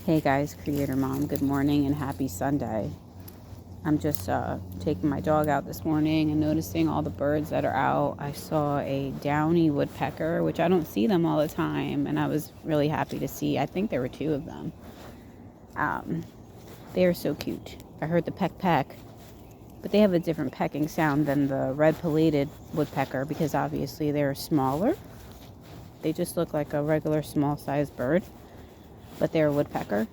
Hey guys, Creator Mom, good morning and happy Sunday. I'm just taking my dog out this morning and noticing all the birds that are out. I saw a downy woodpecker, which I don't see them all the time, and I was really happy to see. I think there were two of them. They are so cute. I heard the peck peck, but they have a different pecking sound than the red pileated woodpecker because obviously they're smaller. They just look like a regular small-sized bird, but they're a woodpecker.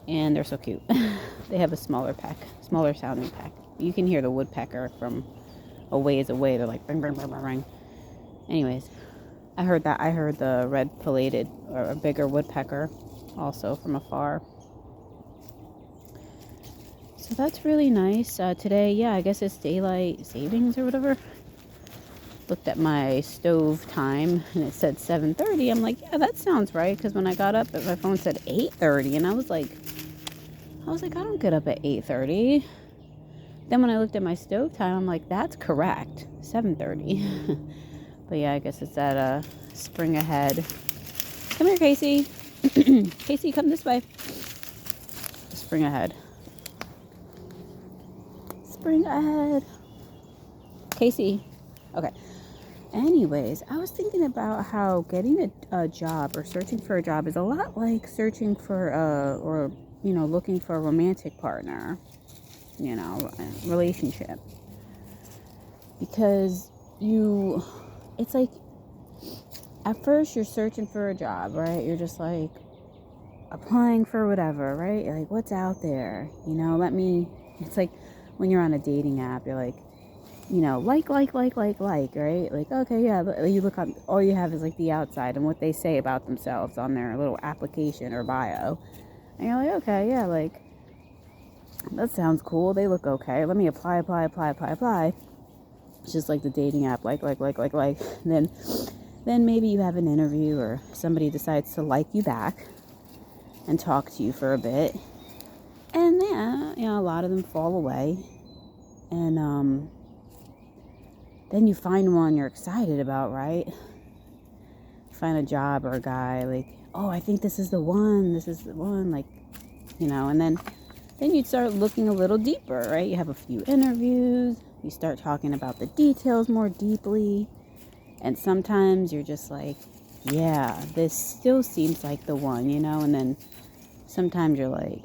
And they're so cute. They have a smaller sounding peck. You can hear the woodpecker from a ways away. They're like bing, bing, bing, bing, bing. Anyways, I heard the red pileated or a bigger woodpecker also from afar. So that's really nice. Today, I guess it's daylight savings or whatever. Looked at my stove time and it said 7:30. I'm like, yeah, that sounds right. Because when I got up, my phone said 8:30, and I was like, I don't get up at 8:30. Then when I looked at my stove time, I'm like, that's correct, 7:30. But yeah, I guess it's that spring ahead. Come here, Casey. Casey, come this way. Spring ahead. Spring ahead. Casey. Okay. Anyways, I was thinking about how getting a job or searching for a job is a lot like searching for looking for a romantic partner, relationship. Because it's like, at first you're searching for a job, right? You're just like applying for whatever, right? You're like, what's out there? It's like when you're on a dating app, you're like, like, right? Like, okay, yeah, you look on, all you have is like the outside and what they say about themselves on their little application or bio. And you're like, okay, yeah, like, that sounds cool. They look okay. Let me apply. It's just like the dating app, like. Then maybe you have an interview or somebody decides to like you back and talk to you for a bit. And yeah, a lot of them fall away. And, then you find one you're excited about, right? Find a job or a guy, like, oh, I think this is the one, like, and then you start looking a little deeper, right? You have a few interviews, you start talking about the details more deeply, and sometimes you're just like, yeah, this still seems like the one, and then sometimes you're like,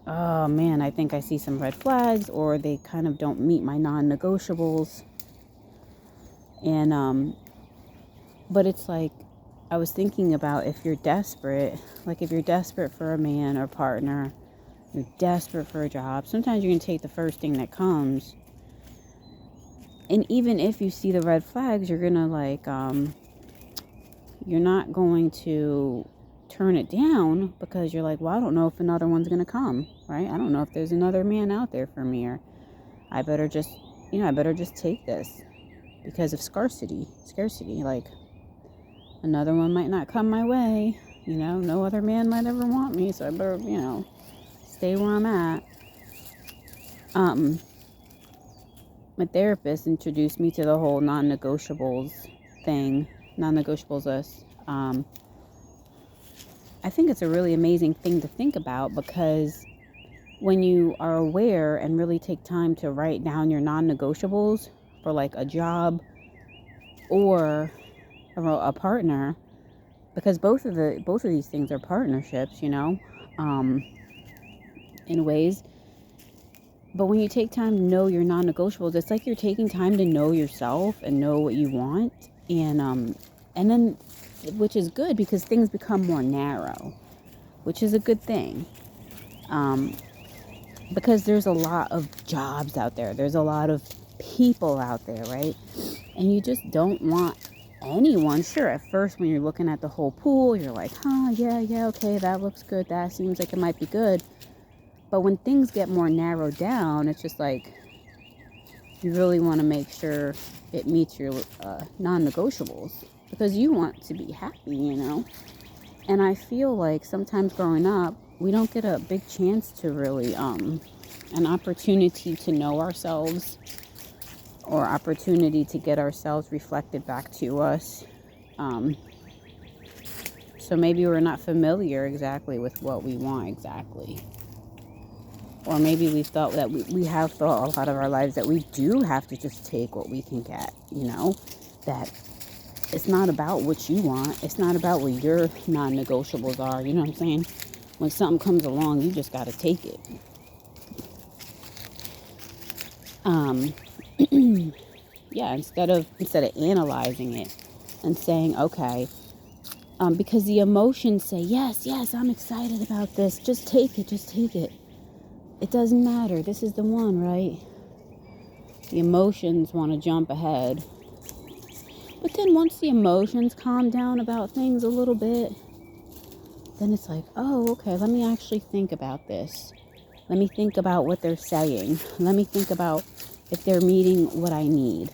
oh man, I think I see some red flags, or they kind of don't meet my non-negotiables. And but it's like, I was thinking about if you're desperate for a man or partner, you're desperate for a job, sometimes you're going to take the first thing that comes. And even if you see the red flags, you're going to you're not going to turn it down because you're like, well, I don't know if another one's going to come, right? I don't know if there's another man out there for me, or I better just take this. Because of scarcity, like another one might not come my way, no other man might ever want me, so I better, stay where I'm at. My therapist introduced me to the whole non-negotiables list. I think it's a really amazing thing to think about, because when you are aware and really take time to write down your non-negotiables for like a job or a partner, because both of these things are partnerships, in ways. But when you take time to know your non-negotiables, it's like you're taking time to know yourself and know what you want, and then, which is good because things become more narrow, which is a good thing. Because there's a lot of jobs out there. There's a lot of people out there, right? And you just don't want anyone. Sure, at first when you're looking at the whole pool, you're like, yeah, okay, that looks good. That seems like it might be good. But when things get more narrowed down, it's just like, you really want to make sure it meets your non-negotiables, because you want to be happy, And I feel like sometimes growing up, we don't get a big chance to really, an opportunity to know ourselves, or opportunity to get ourselves reflected back to us. So maybe we're not familiar exactly with what we want exactly. Or maybe we thought that we have thought a lot of our lives that we do have to just take what we can get, that it's not about what you want. It's not about what your non-negotiables are. You know what I'm saying? When something comes along, you just got to take it. Yeah, instead of analyzing it and saying, okay, because the emotions say, yes, I'm excited about this. Just take it. It doesn't matter. This is the one, right? The emotions want to jump ahead. But then once the emotions calm down about things a little bit, then it's like, oh, okay, let me actually think about this. Let me think about what they're saying. Let me think about if they're meeting what I need,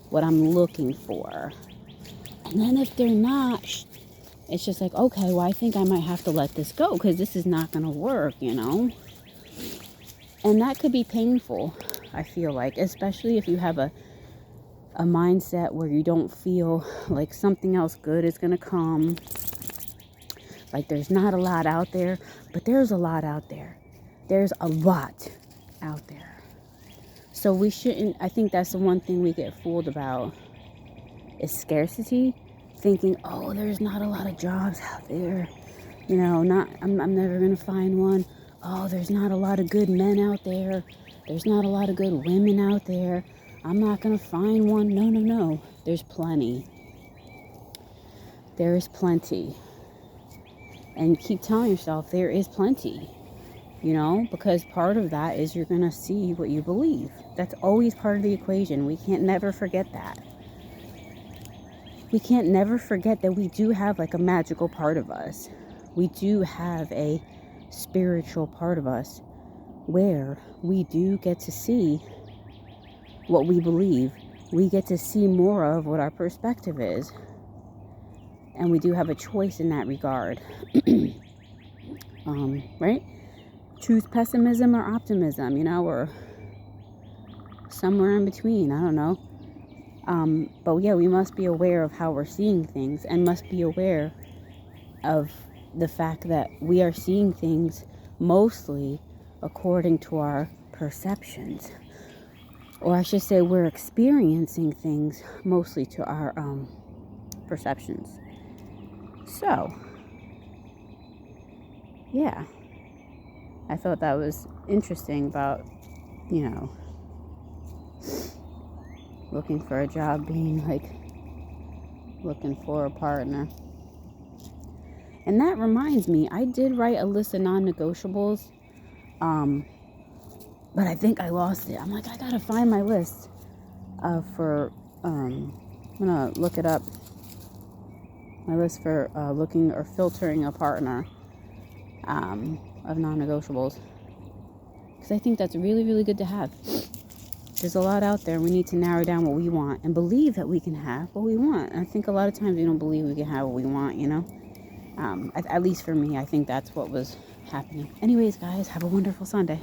what I'm looking for. And then if they're not, it's just like, okay, well, I think I might have to let this go because this is not going to work, And that could be painful, I feel like, especially if you have a mindset where you don't feel like something else good is going to come. Like there's not a lot out there, but there's a lot out there. There's a lot out there. So we shouldn't, I think that's the one thing we get fooled about is scarcity, thinking, oh, there's not a lot of jobs out there. I'm never going to find one. Oh, there's not a lot of good men out there. There's not a lot of good women out there. I'm not going to find one. No. There's plenty. There is plenty. And keep telling yourself there is plenty. Because part of that is you're going to see what you believe. That's always part of the equation. We can't never forget that. We can't never forget that we do have like a magical part of us. We do have a spiritual part of us where we do get to see what we believe. We get to see more of what our perspective is. And we do have a choice in that regard. Right? Choose pessimism or optimism, or somewhere in between. I don't know. But yeah, we must be aware of how we're seeing things and must be aware of the fact that we are seeing things mostly according to our perceptions. Or I should say we're experiencing things mostly to our perceptions. So, yeah. I thought that was interesting about, looking for a job being like looking for a partner. And that reminds me, I did write a list of non-negotiables, but I think I lost it. I'm like, I gotta find my list I'm gonna look it up. My list for looking or filtering a partner of non-negotiables, because I think that's really, really good to have. There's a lot out there. We need to narrow down what we want and believe that we can have what we want. And I think a lot of times we don't believe we can have what we want, at least for me, I think that's what was happening. Anyways, guys, have a wonderful Sunday.